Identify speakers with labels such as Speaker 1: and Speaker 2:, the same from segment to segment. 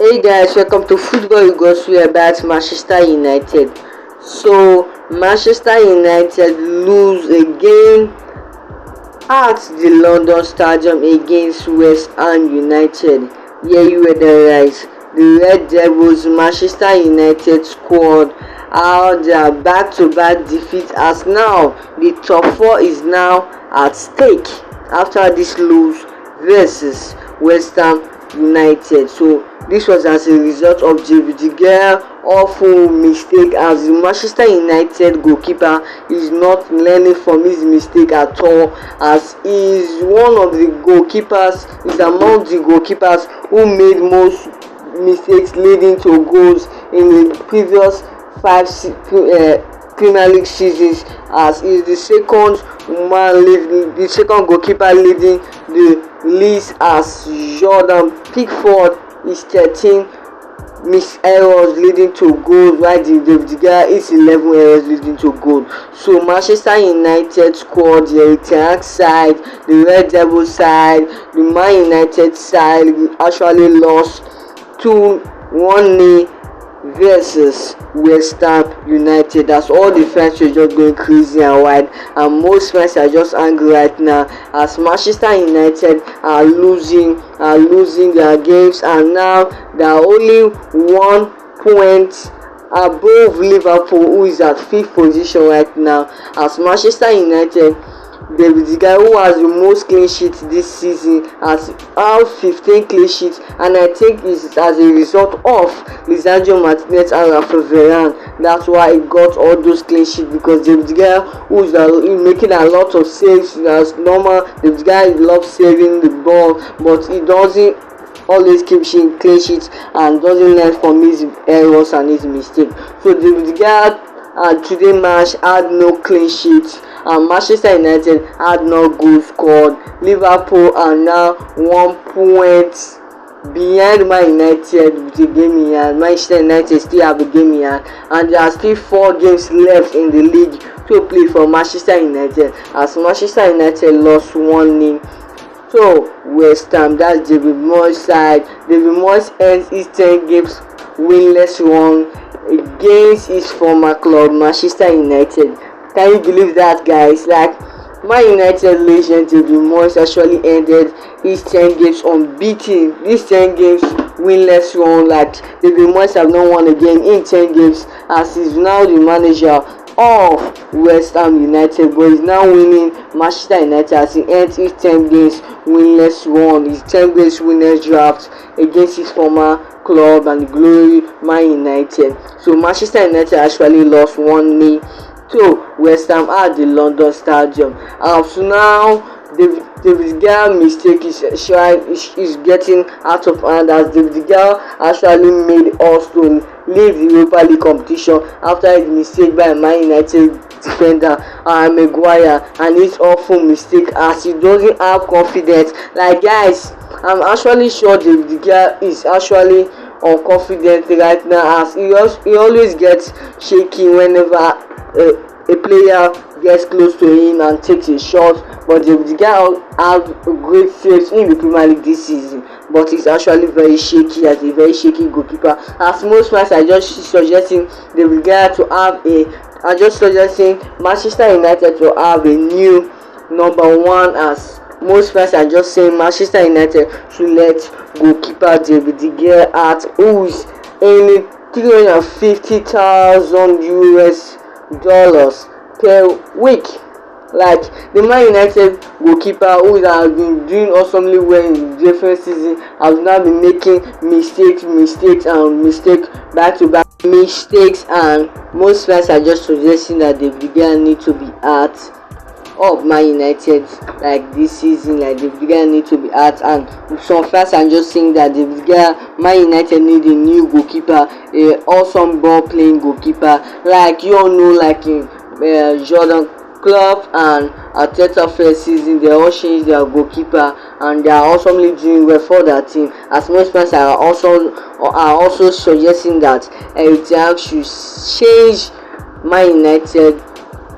Speaker 1: Hey guys, welcome to Football Goes about Manchester United. So Manchester United lose again at the London Stadium against West Ham United. Yeah, you were there right. The Red Devils Manchester United squad out their back-to-back defeat, as now the top four is now at stake after this lose versus West Ham United. So this was as a result of David De Gea awful mistake, as the Manchester United goalkeeper is not learning from his mistake at all, as he is one of the goalkeepers, is among the goalkeepers who made most mistakes leading to goals in the previous five Premier League seasons, as is the second goalkeeper leading the list, as Jordan Pickford is 13 missed errors leading to goals, while the David De Gea is 11 errors leading to goals. So Manchester United squad, the attack side, the Red Devil side, the Man United side actually lost 2-1 versus West Ham United. That's all the fans are just going crazy and wild, and most fans are just angry right now, as Manchester United are losing their games, and now they are only 1 point above Liverpool, who is at 5th position right now, as Manchester United, David De Gea, who has the most clean sheets this season, has 15 clean sheets, and I think it's as a result of Lisandro Martinez and Rafael Varane. That's why he got all those clean sheets, because David De Gea, who is making a lot of saves as normal. David De Gea loves saving the ball, but he doesn't always keep clean sheets and doesn't learn from his errors and his mistakes. So David De Gea today match had no clean sheets, and Manchester United had no goal scored. Liverpool are now 1 point behind Man United with a game in hand. Manchester United still have a game in hand, and there are still 4 games left in the league to play for Manchester United, as Manchester United lost 1-0 to West Ham. That's David Moyes' side. David Moyes ends his 10 games winless run against his former club Manchester United. Can you believe that, guys? Like, Man United legend David Moyes actually ended his 10 games unbeaten. These 10 games winless run, like David Moyes have not won a game in 10 games, as he's now the manager of West Ham United, but he's now winning Manchester United as he ends his 10 games winless run, his 10 games winners draft against his former club and glory Man United. So Manchester United actually lost 1-0 to West Ham at the London Stadium. So now David Gea mistake is getting out of hand, as David Gea actually made us to leave the Europa League competition after his mistake by Man United defender Maguire, and his awful mistake, as he doesn't have confidence. Like, guys, I'm actually sure David Gea is actually unconfident right now, as he always gets shaky whenever a player gets close to him and takes a shot. But David Gea have great saves in the Premier League this season, but he's actually very shaky, as a very shaky goalkeeper. As most fans are just suggesting David Gea to have Manchester United to have a new number 1, as most fans are just saying Manchester United should let goalkeeper David De Gea out, who is earning $350,000 per week. Like, the Man United goalkeeper, who has been doing awesomely well in different seasons, has now been making mistakes back-to-back mistakes, and most fans are just suggesting that David Gea need to be out of Man United like this season. Like, David Gea need to be out, and some fans are just saying that David Gea, Man United need a new goalkeeper, a awesome ball playing goalkeeper. Like, you all know, like in Jordan Klopp and Arteta first season, they all changed their goalkeeper, and they are awesomely doing well for that team. As most fans are also suggesting that Eric should change Man United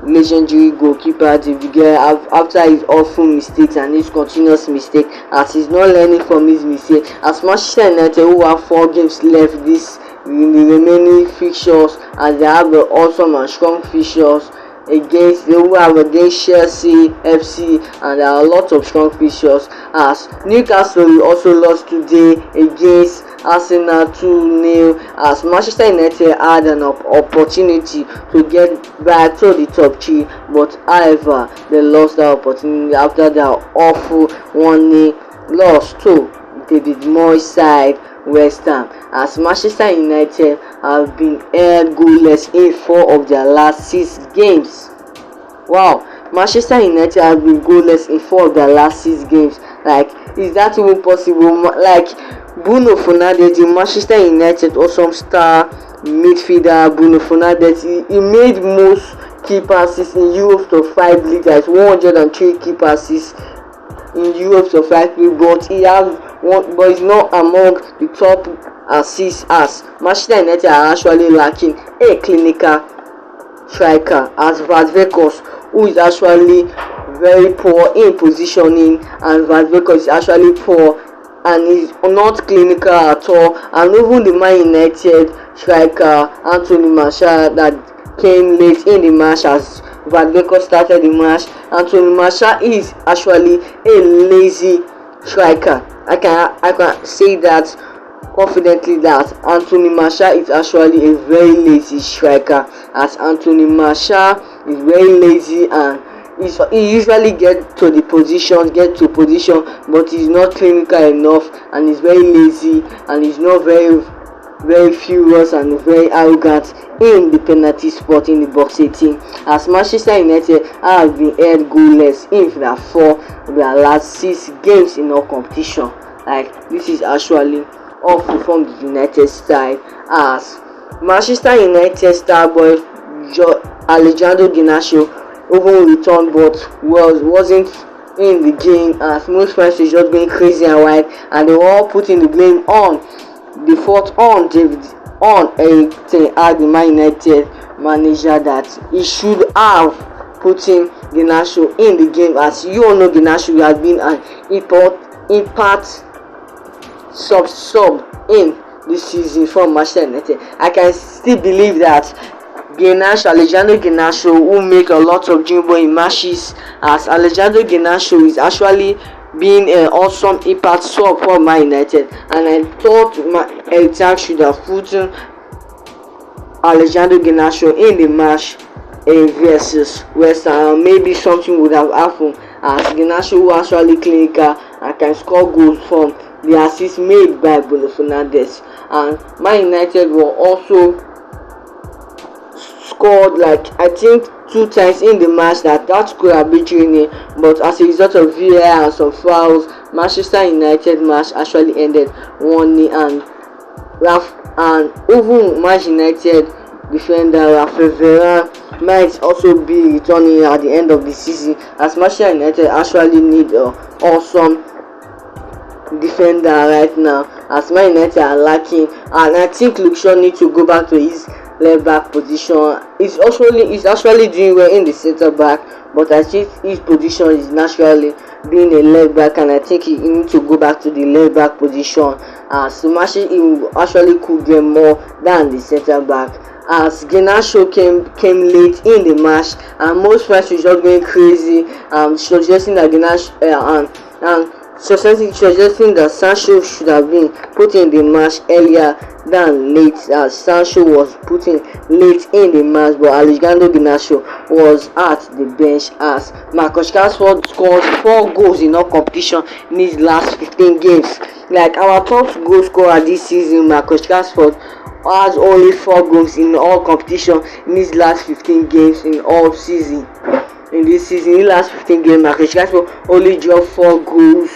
Speaker 1: legendary goalkeeper David Gea after his awful mistakes and his continuous mistake, as he's not learning from his mistake. As Manchester United, who have 4 games left this in the remaining fixtures, as they have the awesome and strong fixtures against they will have against Chelsea, FC, and there are a lot of strong fixtures. As Newcastle also lost today against Arsenal 2-0, as Manchester United had an opportunity to get back to the top 3, but however they lost that opportunity after their awful 1-0 loss to David Moyes side West Ham, as Manchester United have been held goalless in 4 of their last 6 games. Wow, Manchester United have been goalless in 4 of their last 6 games. Like, is that even possible? Like, Bruno Fernandes, the Manchester United awesome star midfielder Bruno Fernandes, he made most key passes in Europe's top 5 league. That's 103 key passes in Europe's top 5 league, but he has one, but he's not among the top assists, as Manchester United are actually lacking a clinical striker as Vazvekos, who is actually very poor in positioning, and Vazvekos is actually poor and is not clinical at all. And even the Man United striker Anthony Martial that came late in the match as Vazvekos started the match, Anthony Martial is actually a lazy striker. I can say that confidently that Anthony Martial is actually a very lazy striker, as Anthony Martial is very lazy and he usually get to position, but he's not clinical enough, and he's very lazy, and he's not very furious and very arrogant in the penalty spot in the box 18, as Manchester United have been held goalless in their 4 of their last 6 games in all competition. Like, this is actually awful from the United side, as Manchester United star boy Alejandro Garnacho even returned but wasn't in the game, as most fans is just going crazy and wild, and they were all putting the blame on the fault on Eric Ten Hag, the Man United manager, that he should have put in Garnacho in the game, as you all know Garnacho has been an impact sub in this season from Manchester United. I can still believe that Alejandro Garnacho will make a lot of jumbo in matches, as Alejandro Garnacho is actually being an awesome impact sub for Man United, and I thought Eric Ten Hag should have put Alejandro Garnacho in the match versus West Ham. Maybe something would have happened, as Garnacho was actually clinical and can score goals from the assist made by Bruno Fernandes. And Man United were also scored, like, I think 2 times in the match that could have been 3-0, but as a result of VAR and some fouls, Manchester United match actually ended 1-0, and even Manchester United defender Rafael Varane might also be returning at the end of the season, as Manchester United actually need an awesome defender right now, as Man United are lacking, and I think Luke Shaw needs to go back to his left back position. He's actually doing well in the centre back, but I think his position is naturally being a left back, and I think he needs to go back to the left back position, as he actually could get more than the centre back. As Garnacho came late in the match, and most fans were just going crazy, suggesting that suggesting that Sancho should have been put in the match earlier than late, as Sancho was put in late in the match, but Alejandro Garnacho was at the bench, as Marcus Rashford scored 4 goals in all competition in his last 15 games. Like, our top goal scorer this season, Marcus Rashford, has only 4 goals in all competition in his last 15 games in all season. In this season, in the last 15 games, Marcus Rashford only dropped 4 goals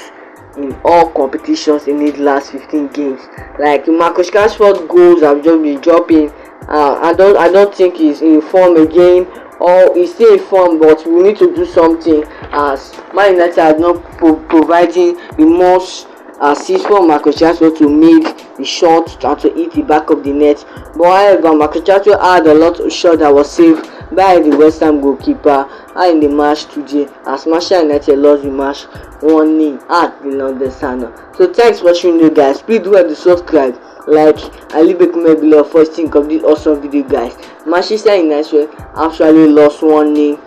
Speaker 1: in all competitions in his last 15 games. Like, Marcus Rashford goals have just been dropping. I don't think he's in form again, or he's still in form, but we need to do something, as Man United are not providing the most assists for Marcus Rashford to make the shot and to hit the back of the net. But however, Marcus Rashford had a lot of shots that was saved by the West Ham goalkeeper in the match today, as Manchester United lost the match 1-0 at the London Stadium. So thanks for watching, you guys. Please do have to subscribe, like, and leave a comment below for what you think of this awesome video, guys. Manchester United actually lost 1-0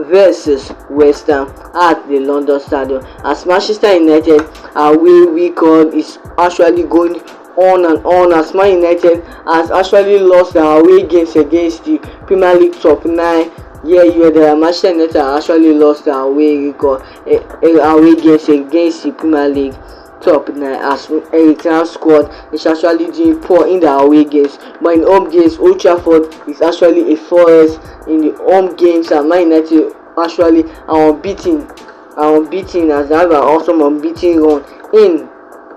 Speaker 1: versus West Ham at the London Stadium, as Manchester United away record is actually going on and on, as Man United has actually lost their away games against the Premier League top 9. The Manchester United actually lost their away record, away games against the Premier League top 9, as Ericsson squad is actually doing poor in the away games, but in home games Old Trafford is actually a forest in the home games, and Man United actually are unbeaten as they have an awesome unbeaten run in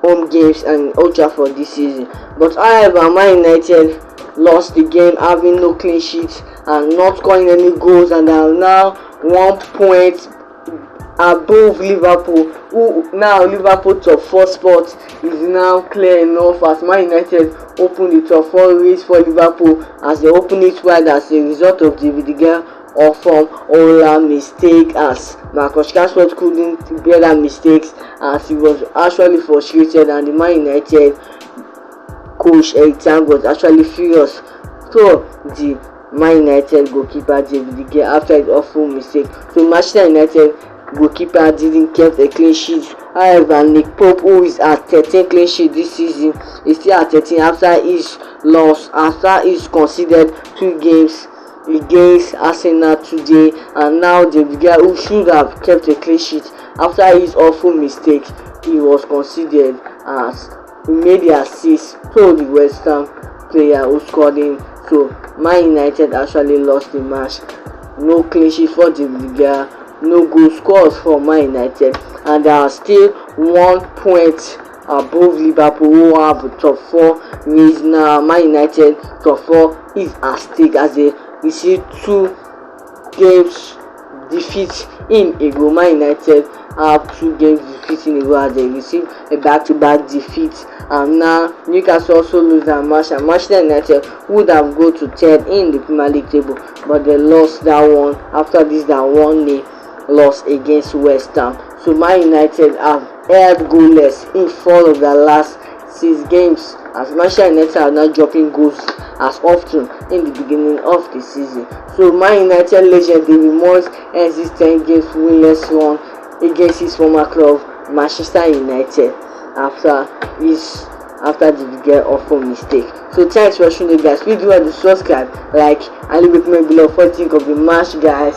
Speaker 1: home games and Old Trafford this season. But however, Man United lost the game having no clean sheets and not scoring any goals, and are now 1 point above Liverpool, who now Liverpool top 4 spot is now clear enough, as Man United open the top 4 race for Liverpool, as they open it wide as a result of the Vidigal or from howler mistake, as Marcus Rashford couldn't bear that mistakes, as he was actually frustrated, and the Man United coach Ericsson was actually furious. So the Man United goalkeeper David De Gea after his awful mistake. So Manchester United goalkeeper didn't keep a clean sheet. However, Nick Pope, who is at 13 clean sheet this season, is still at 13 after his loss, after he's conceded 2 games against Arsenal today, and now the guy who should have kept a clean sheet after his awful mistake he was considered, as he made the assist to the West Ham player who scored him. So Man United actually lost the match. No clean sheet for the guy, no goal scores for Man United, and they are still 1 point above Liverpool, who have the top 4 race now. Man United top 4 is at stake as they receive 2 games defeat in a row. Man United have 2 games defeat in a row as they receive a back-to-back defeat, and now Newcastle also lose their match, and Manchester United would have go to 3rd in the Premier League table, but they lost that one after this that 1-0 loss against West Ham. So Man United have held goalless in 4 of their last 6 games, as Manchester United are now dropping goals as often in the beginning of the season. So Man United legend David Moyes ends his 10 games winless run against his former club Manchester United after the Vidigal awful mistake. So thanks for watching, guys. Please do have to subscribe, like, and leave a comment below for what you think of the match, guys.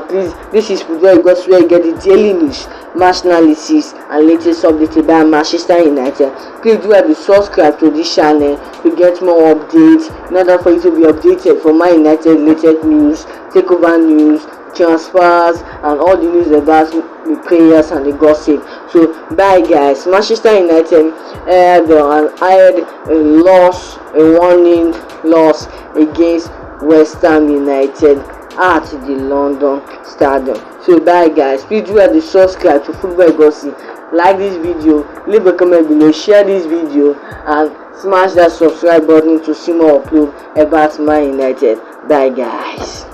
Speaker 1: Please, this is Football Gods, where you get the daily news, match analysis, and latest updates by Manchester United. Please do have to subscribe to this channel to get more updates, in order for you to be updated for Man United latest news, takeover news, transfers, and all the news about the players and the gossip. So bye, guys. Manchester United had a loss, a 1-0 loss against West Ham United at the London Stadium. So bye, guys. Please do have to subscribe to Football Gossip, like this video, leave a comment below, share this video, and smash that subscribe button to see more upload about Man United. Bye, guys.